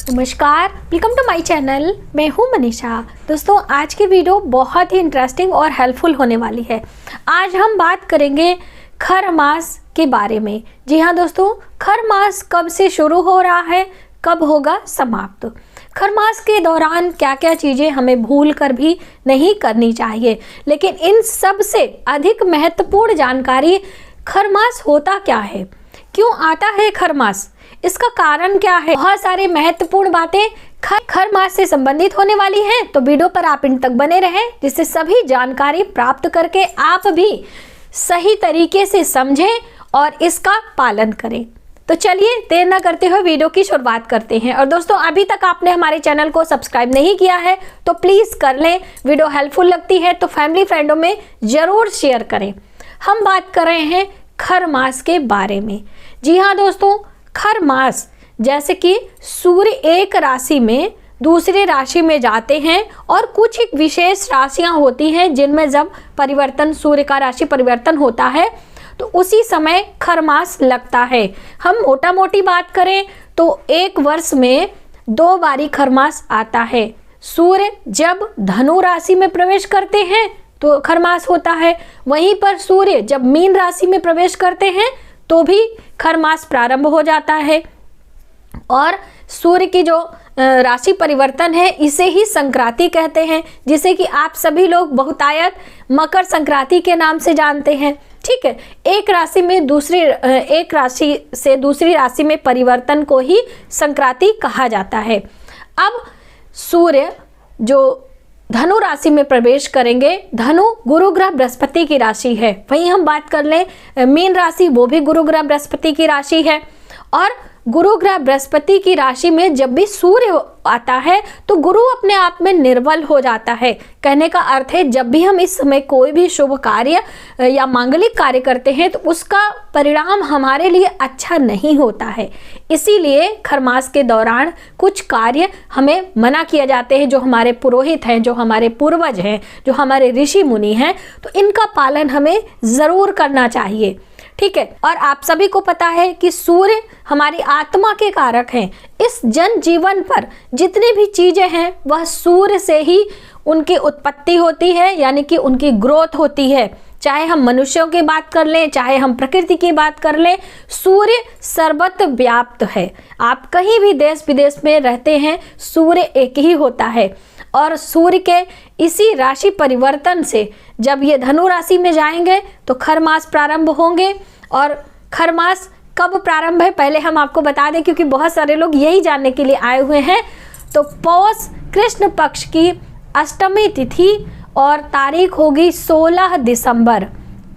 नमस्कार, welcome to my channel. मैं हूं मनीषा। दोस्तों, आज की वीडियो बहुत ही इंटरेस्टिंग और हेल्पफुल होने वाली है। आज हम बात करेंगे खर मास के बारे में। जी हाँ दोस्तों, खर मास कब से शुरू हो रहा है, कब होगा समाप्त। खर मास के दौरान क्या क्या चीज़ें हमें भूल कर भी नहीं करनी चाहिए, लेकिन इन सब से अधिक महत्वपूर्ण जानकारी खर मास होता क्या है, क्यों आता है खर मास, इसका कारण क्या है। बहुत सारी महत्वपूर्ण बातें खर मास से संबंधित होने वाली हैं, तो वीडियो पर आप इन तक बने रहें, जिससे सभी जानकारी प्राप्त करके आप भी सही तरीके से समझें और इसका पालन करें। तो चलिए देर न करते हुए वीडियो की शुरुआत करते हैं। और दोस्तों, अभी तक आपने हमारे चैनल को सब्सक्राइब नहीं किया है तो प्लीज़ कर लें। वीडियो हेल्पफुल लगती है तो फैमिली फ्रेंडों में ज़रूर शेयर करें। हम बात कर रहे हैं खर मास के बारे में। जी हाँ दोस्तों, खर मास जैसे कि सूर्य एक राशि में दूसरे राशि में जाते हैं और कुछ एक विशेष राशियां होती हैं जिनमें जब परिवर्तन, सूर्य का राशि परिवर्तन होता है तो उसी समय खर मास लगता है। हम मोटा मोटी बात करें तो एक वर्ष में 2 बारी खर मास आता है। सूर्य जब धनु राशि में प्रवेश करते हैं तो खर मास होता है, वहीं पर सूर्य जब मीन राशि में प्रवेश करते हैं तो भी खर मास प्रारंभ हो जाता है। और सूर्य की जो राशि परिवर्तन है इसे ही संक्रांति कहते हैं, जिसे कि आप सभी लोग बहुतायत मकर संक्रांति के नाम से जानते हैं। ठीक है, एक राशि से दूसरी राशि में परिवर्तन को ही संक्रांति कहा जाता है। अब सूर्य जो धनु राशि में प्रवेश करेंगे, धनु गुरु ग्रह बृहस्पति की राशि है। वहीं हम बात कर लें मीन राशि, वो भी गुरु ग्रह बृहस्पति की राशि है। और गुरु ग्रह बृहस्पति की राशि में जब भी सूर्य आता है तो गुरु अपने आप में निर्बल हो जाता है। कहने का अर्थ है, जब भी हम इस समय कोई भी शुभ कार्य या मांगलिक कार्य करते हैं तो उसका परिणाम हमारे लिए अच्छा नहीं होता है। इसीलिए खर मास के दौरान कुछ कार्य हमें मना किए जाते हैं। जो हमारे पुरोहित हैं, जो हमारे पूर्वज हैं, जो हमारे ऋषि मुनि हैं, तो इनका पालन हमें ज़रूर करना चाहिए। ठीक है, और आप सभी को पता है कि सूर्य हमारी आत्मा के कारक हैं। इस जन जीवन पर जितनी भी चीज़ें हैं वह सूर्य से ही उनकी उत्पत्ति होती है, यानी कि उनकी ग्रोथ होती है। चाहे हम मनुष्यों की बात कर लें, चाहे हम प्रकृति की बात कर लें, सूर्य सर्वत्र व्याप्त है। आप कहीं भी देश विदेश में रहते हैं, सूर्य एक ही होता है। और सूर्य के इसी राशि परिवर्तन से जब ये धनु राशि में जाएंगे तो खर मास प्रारंभ होंगे। और खर मास कब प्रारंभ है पहले हम आपको बता दें, क्योंकि बहुत सारे लोग यही जानने के लिए आए हुए हैं। तो पौष कृष्ण पक्ष की अष्टमी तिथि और तारीख होगी 16 दिसंबर।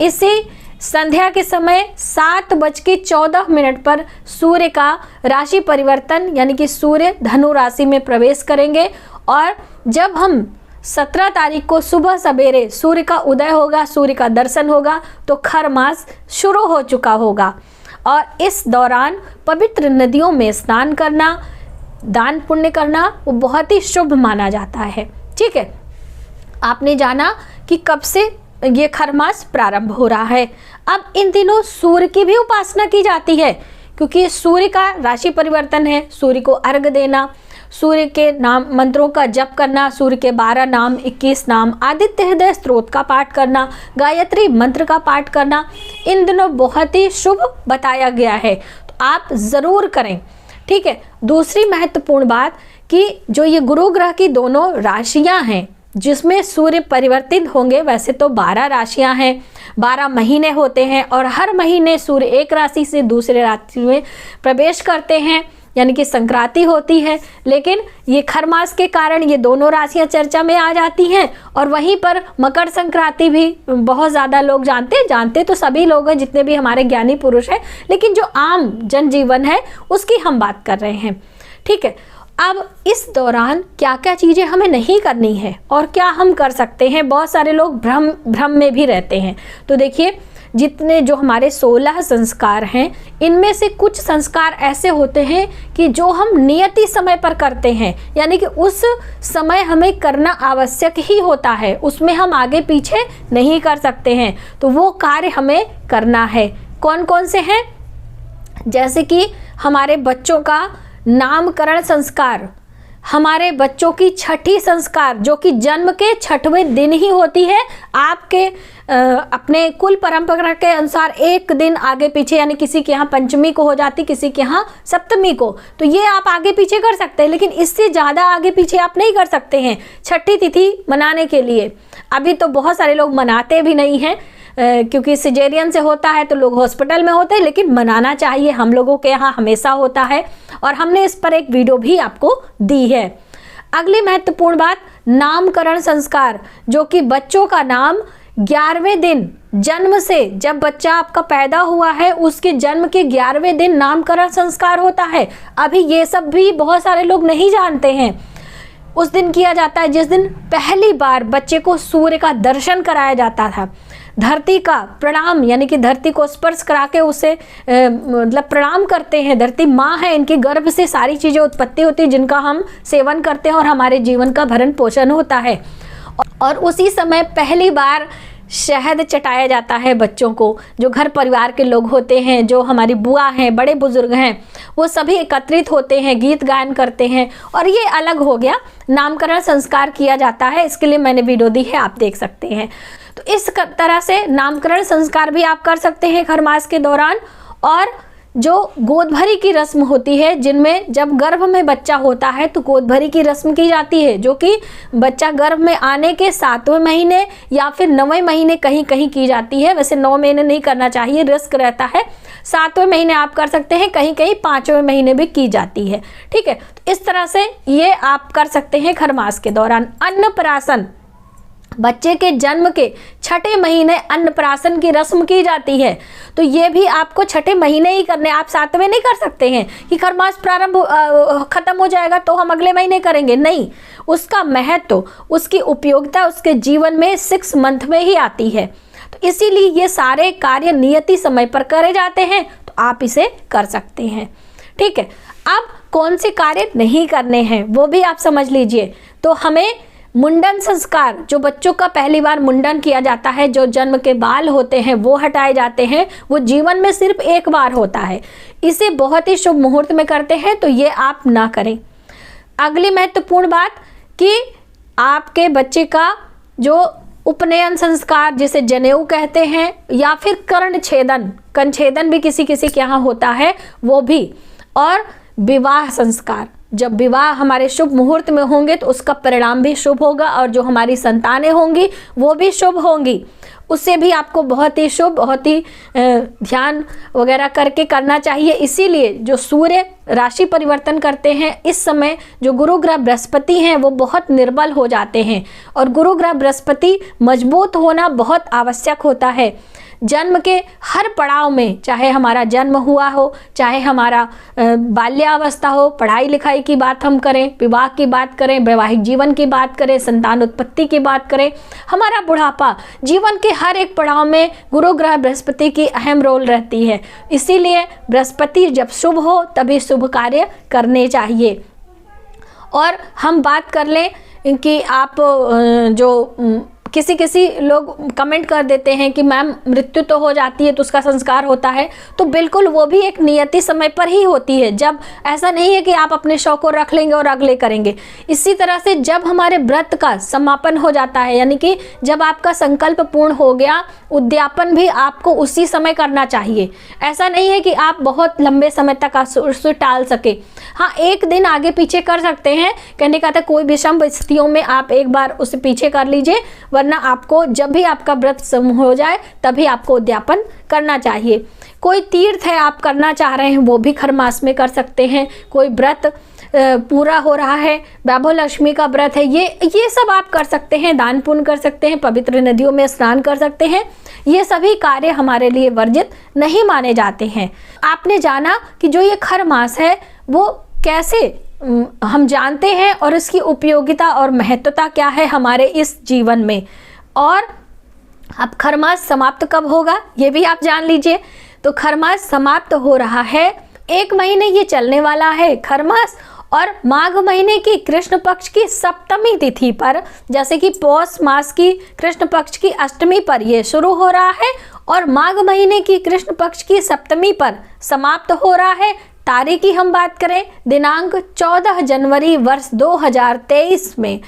इसी संध्या के समय 7:14 पर सूर्य का राशि परिवर्तन यानी कि सूर्य धनु राशि में प्रवेश करेंगे। और जब हम 17 तारीख को सुबह सवेरे सूर्य का उदय होगा, सूर्य का दर्शन होगा, तो खर मास शुरू हो चुका होगा। और इस दौरान पवित्र नदियों में स्नान करना, दान पुण्य करना वो बहुत ही शुभ माना जाता है। ठीक है, आपने जाना कि कब से ये खर मास प्रारंभ हो रहा है। अब इन दिनों सूर्य की भी उपासना की जाती है, क्योंकि सूर्य का राशि परिवर्तन है। सूर्य को अर्घ देना, सूर्य के नाम मंत्रों का जप करना, सूर्य के 12 नाम, 21 नाम, आदित्य हृदय स्तोत्र का पाठ करना, गायत्री मंत्र का पाठ करना, इन दिनों बहुत ही शुभ बताया गया है, तो आप ज़रूर करें। ठीक है, दूसरी महत्वपूर्ण बात कि जो ये गुरु ग्रह की दोनों राशियां हैं जिसमें सूर्य परिवर्तित होंगे, वैसे तो 12 राशियां हैं, 12 महीने होते हैं और हर महीने सूर्य एक राशि से दूसरे राशि में प्रवेश करते हैं, यानी कि संक्रांति होती है। लेकिन ये खर मास के कारण ये दोनों राशियां चर्चा में आ जाती हैं। और वहीं पर मकर संक्रांति भी बहुत ज़्यादा लोग जानते तो सभी लोग हैं, जितने भी हमारे ज्ञानी पुरुष हैं, लेकिन जो आम जनजीवन है उसकी हम बात कर रहे हैं। ठीक है, अब इस दौरान क्या क्या चीज़ें हमें नहीं करनी है और क्या हम कर सकते हैं। बहुत सारे लोग भ्रम में भी रहते हैं। तो देखिए, जितने जो हमारे 16 संस्कार हैं, इनमें से कुछ संस्कार ऐसे होते हैं कि जो हम नियति समय पर करते हैं, यानी कि उस समय हमें करना आवश्यक ही होता है, उसमें हम आगे पीछे नहीं कर सकते हैं। तो वो कार्य हमें करना है। कौन कौन से हैं? जैसे कि हमारे बच्चों का नामकरण संस्कार, हमारे बच्चों की छठी संस्कार जो कि जन्म के 6वें दिन ही होती है, आपके अपने कुल परंपरा के अनुसार एक दिन आगे पीछे, यानी किसी के यहाँ पंचमी को हो जाती, किसी के यहाँ सप्तमी को, तो ये आप आगे पीछे कर सकते हैं, लेकिन इससे ज़्यादा आगे पीछे आप नहीं कर सकते हैं छठी तिथि मनाने के लिए। अभी तो बहुत सारे लोग मनाते भी नहीं हैं, क्योंकि सिजेरियन से होता है तो लोग हॉस्पिटल में होते हैं, लेकिन मनाना चाहिए, हम लोगों के यहाँ हमेशा होता है और हमने इस पर एक वीडियो भी आपको दी है। अगली महत्वपूर्ण बात, नामकरण संस्कार, जो कि बच्चों का नाम 11वें दिन जन्म से, जब बच्चा आपका पैदा हुआ है उसके जन्म के 11वें दिन नामकरण संस्कार होता है। अभी ये सब भी बहुत सारे लोग नहीं जानते हैं। उस दिन किया जाता है जिस दिन पहली बार बच्चे को सूर्य का दर्शन कराया जाता था। धरती का प्रणाम, यानी कि धरती को स्पर्श करा के उसे मतलब प्रणाम करते हैं। धरती माँ है, इनके गर्भ से सारी चीज़ें उत्पत्ति होती है जिनका हम सेवन करते हैं और हमारे जीवन का भरण पोषण होता है। और उसी समय पहली बार शहद चटाया जाता है बच्चों को। जो घर परिवार के लोग होते हैं, जो हमारी बुआ हैं, बड़े बुजुर्ग हैं, वो सभी एकत्रित होते हैं, गीत गायन करते हैं। और ये अलग हो गया, नामकरण संस्कार किया जाता है, इसके लिए मैंने वीडियो दी है, आप देख सकते हैं। तो इस तरह से नामकरण संस्कार भी आप कर सकते हैं खर मास के दौरान। और जो गोद भरी की रस्म होती है, जिनमें जब गर्भ में बच्चा होता है तो गोद भरी की रस्म की जाती है, जो कि बच्चा गर्भ में आने के 7वें महीने या फिर 9वें महीने कहीं कहीं की जाती है। वैसे 9 महीने नहीं करना चाहिए, रिस्क रहता है। 7वें महीने आप कर सकते हैं, कहीं कहीं 5वें महीने भी की जाती है। ठीक है, तो इस तरह से ये आप कर सकते हैं खर मास के दौरान। अन्नप्राशन, बच्चे के जन्म के 6ठे महीने अन्नप्राशन की रस्म की जाती है। तो ये भी आपको 6ठे महीने ही करने, आप 7वें नहीं कर सकते हैं कि खर मास प्रारंभ खत्म हो जाएगा तो हम अगले महीने करेंगे, नहीं। उसका महत्व, उसकी उपयोगिता उसके जीवन में 6 मंथ में ही आती है। तो इसीलिए ये सारे कार्य नियति समय पर करे जाते हैं, तो आप इसे कर सकते हैं। ठीक है, अब कौन से कार्य नहीं करने हैं वो भी आप समझ लीजिए। तो हमें मुंडन संस्कार, जो बच्चों का पहली बार मुंडन किया जाता है, जो जन्म के बाल होते हैं वो हटाए जाते हैं, वो जीवन में सिर्फ एक बार होता है। इसे बहुत ही शुभ मुहूर्त में करते हैं, तो ये आप ना करें। अगली महत्वपूर्ण बात कि आपके बच्चे का जो उपनयन संस्कार, जिसे जनेऊ कहते हैं, या फिर कर्ण छेदन भी किसी किसी के यहाँ होता है, वो भी। और विवाह संस्कार, जब विवाह हमारे शुभ मुहूर्त में होंगे तो उसका परिणाम भी शुभ होगा, और जो हमारी संतानें होंगी वो भी शुभ होंगी। उससे भी आपको बहुत ही शुभ, बहुत ही ध्यान वगैरह करके करना चाहिए। इसीलिए जो सूर्य राशि परिवर्तन करते हैं, इस समय जो गुरु ग्रह बृहस्पति हैं वो बहुत निर्बल हो जाते हैं, और गुरु ग्रह बृहस्पति मजबूत होना बहुत आवश्यक होता है। जन्म के हर पड़ाव में, चाहे हमारा जन्म हुआ हो, चाहे हमारा बाल्यावस्था हो, पढ़ाई लिखाई की बात हम करें, विवाह की बात करें, वैवाहिक जीवन की बात करें, संतान उत्पत्ति की बात करें, हमारा बुढ़ापा, जीवन के हर एक पड़ाव में गुरु ग्रह बृहस्पति की अहम रोल रहती है। इसीलिए बृहस्पति जब शुभ हो तभी शुभ कार्य करने चाहिए। और हम बात कर लें कि आप जो किसी लोग कमेंट कर देते हैं कि मैम मृत्यु तो हो जाती है तो उसका संस्कार होता है, तो बिल्कुल वो भी एक नियति समय पर ही होती है। जब ऐसा नहीं है कि आप अपने शौक को रख लेंगे और अगले करेंगे। इसी तरह से जब हमारे व्रत का समापन हो जाता है, यानी कि जब आपका संकल्प पूर्ण हो गया, उद्यापन भी आपको उसी समय करना चाहिए। ऐसा नहीं है कि आप बहुत लंबे समय तक उसे टाल सके। हाँ, एक दिन आगे पीछे कर सकते हैं, कहने का था कोई विषम स्थितियों में आप एक बार उसे पीछे कर लीजिए, वरना आपको जब भी आपका व्रत समूह हो जाए तभी आपको उद्यापन करना चाहिए। कोई तीर्थ है आप करना चाह रहे हैं, वो भी खर मास में कर सकते हैं। कोई व्रत पूरा हो रहा है, वैभव लक्ष्मी का व्रत है, ये सब आप कर सकते हैं। दान पुण्य कर सकते हैं, पवित्र नदियों में स्नान कर सकते हैं। ये सभी कार्य हमारे लिए वर्जित नहीं माने जाते हैं। आपने जाना कि जो ये खर मास है वो कैसे हम जानते हैं, और इसकी उपयोगिता और महत्वता क्या है हमारे इस जीवन में। और अब खर मास समाप्त कब होगा ये भी आप जान लीजिए। तो खर मास समाप्त हो रहा है, 1 महीने ये चलने वाला है खर मास, और माघ महीने की कृष्ण पक्ष की सप्तमी तिथि पर, जैसे कि पौष मास की कृष्ण पक्ष की अष्टमी पर ये शुरू हो रहा है, और माघ महीने की कृष्ण पक्ष की सप्तमी पर समाप्त हो रहा है। तारीख की हम बात करें, दिनांक 14 जनवरी वर्ष 2023 में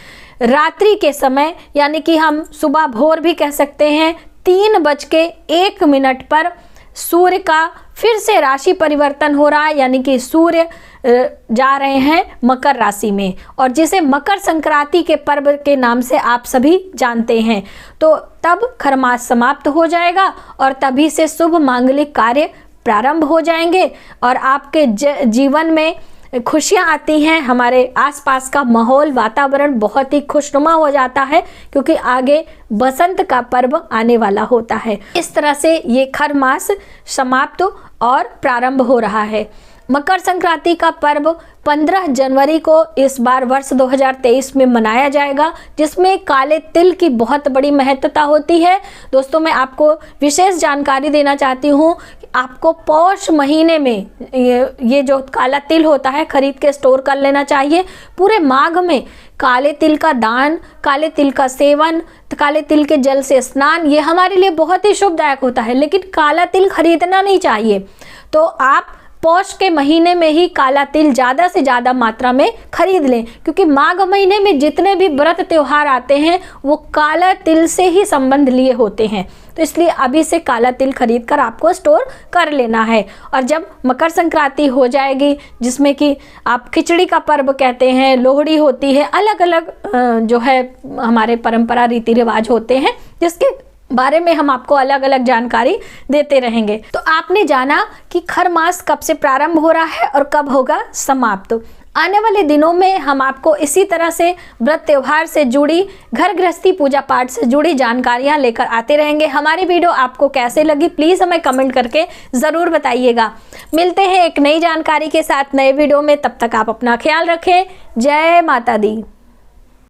रात्रि के समय, यानी कि हम सुबह भोर भी कह सकते हैं, 3:01 पर सूर्य का फिर से राशि परिवर्तन हो रहा है, यानी कि सूर्य जा रहे हैं मकर राशि में, और जिसे मकर संक्रांति के पर्व के नाम से आप सभी जानते हैं। तो तब खरमास समाप्त हो जाएगा और तभी से शुभ मांगलिक कार्य प्रारंभ हो जाएंगे और आपके जीवन में खुशियाँ आती हैं। हमारे आसपास का माहौल, वातावरण बहुत ही खुशनुमा हो जाता है, क्योंकि आगे बसंत का पर्व आने वाला होता है। इस तरह से ये खरमास समाप्त और प्रारंभ हो रहा है। मकर संक्रांति का पर्व 15 जनवरी को इस बार वर्ष 2023 में मनाया जाएगा, जिसमें काले तिल की बहुत बड़ी महत्वता होती है। दोस्तों, मैं आपको विशेष जानकारी देना चाहती हूँ कि आपको पौष महीने में ये जो काला तिल होता है खरीद के स्टोर कर लेना चाहिए। पूरे माघ में काले तिल का दान, काले तिल का सेवन, काले तिल के जल से स्नान, ये हमारे लिए बहुत ही शुभदायक होता है, लेकिन काला तिल खरीदना नहीं चाहिए। तो आप पौष के महीने में ही काला तिल ज़्यादा से ज़्यादा मात्रा में खरीद लें, क्योंकि माघ महीने में जितने भी व्रत त्यौहार आते हैं वो काला तिल से ही संबंध लिए होते हैं। तो इसलिए अभी से काला तिल खरीद कर आपको स्टोर कर लेना है। और जब मकर संक्रांति हो जाएगी, जिसमें कि आप खिचड़ी का पर्व कहते हैं, लोहड़ी होती है, अलग अलग जो है हमारे परंपरा रीति रिवाज होते हैं, जिसके बारे में हम आपको अलग अलग जानकारी देते रहेंगे। तो आपने जाना कि खरमास कब से प्रारंभ हो रहा है और कब होगा समाप्त। आने वाले दिनों में हम आपको इसी तरह से व्रत त्यौहार से जुड़ी, घर गृहस्थी पूजा पाठ से जुड़ी जानकारियां लेकर आते रहेंगे। हमारी वीडियो आपको कैसे लगी प्लीज़ हमें कमेंट करके ज़रूर बताइएगा। मिलते हैं एक नई जानकारी के साथ नए वीडियो में, तब तक आप अपना ख्याल रखें। जय माता दी।